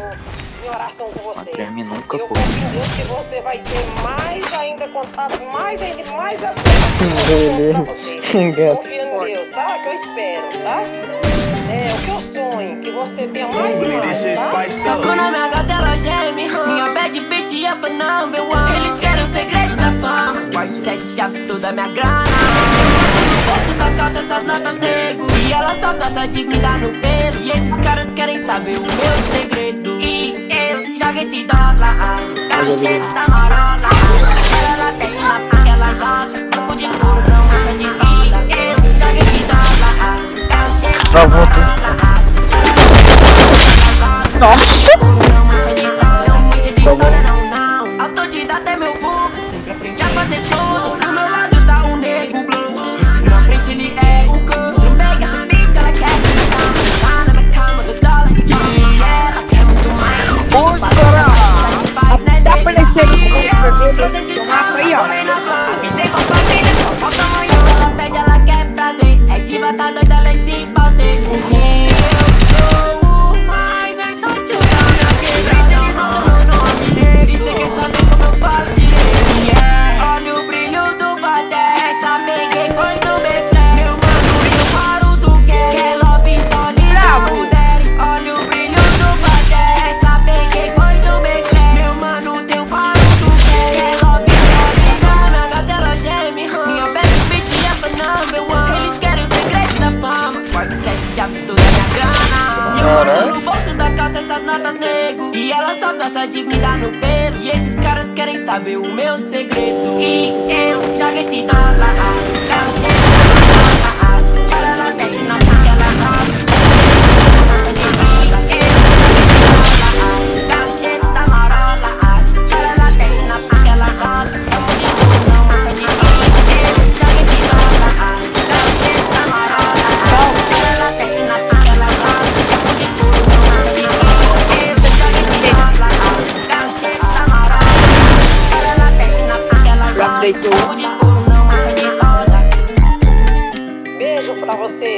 em oração com você. Guilherme nunca Eu pô. confio em Deus que você vai ter mais ainda contato, mais ainda, mais as coisas pra você. Confia em Deus, tá? Que eu espero, tá? É o que eu sonho, que você tenha mais e mais, tá? Tocou na minha gata, ela geme. Minha bad bitch é for number one. Eles querem o segredo da fama. Guarde 7 chaves, toda a minha grana. Bolso da calça, essas notas nego. E ela só gosta de me dar no pelo. E esses caras querem saber o meu segredo. E eu jogo esse dólar. Carro cheio da marola. Ela tem uma porque ela joga. Toco de couro, não mancha de soda. Eu jogo esse dólar. Carro cheio da marola. Autodidata é meu fogo, sempre aprendi a fazer tudo. Do meu lado tá um nego blanco, na frente ele é o cão. Trombei essa bitch, ela quer se na cama. Lá na minha cama do dólar e ela quer muito mais. Tá aparecendo com Processos avisei com a família, só falta amanhã. Ela pede, ela quer prazer. É diva, tá doida, ela é sim, você. Olha o brilho do baté, essa peguei foi do Befé. Meu mano, e o faro do que love sólido daddy. Olha o brilho do baté, essa peguei foi do Befé. Meu mano, tem o faro do que love sólido. Minha gata ela geme, minha best bitch é for number one. Eles querem o segredo da fama, guarda 7 chaves, toda a minha grana. E eu mando no bolso da calça essas notas nego. E ela só gosta de me dar no pelo. E esses caras querem saber o meu segredo. E eu jogo esse dólar. Carro cheio de dólar. Ela desce na porque ela roda. Mancha de vida. Eu jogo esse dólar. Carro cheio da marola. Ela desce na porque ela roda. Amo de tudo, não mancha de vida. Eu jogo esse dólar. Carro cheio da marola. Ela desce na porque ela roda. Amo de tudo, não mancha de vida. Eu jogo esse dólar. Carro cheio da marola. Ela desce na porque ela roda. Deitou. Amo de couro, não mancha de soda. Beijo pra você.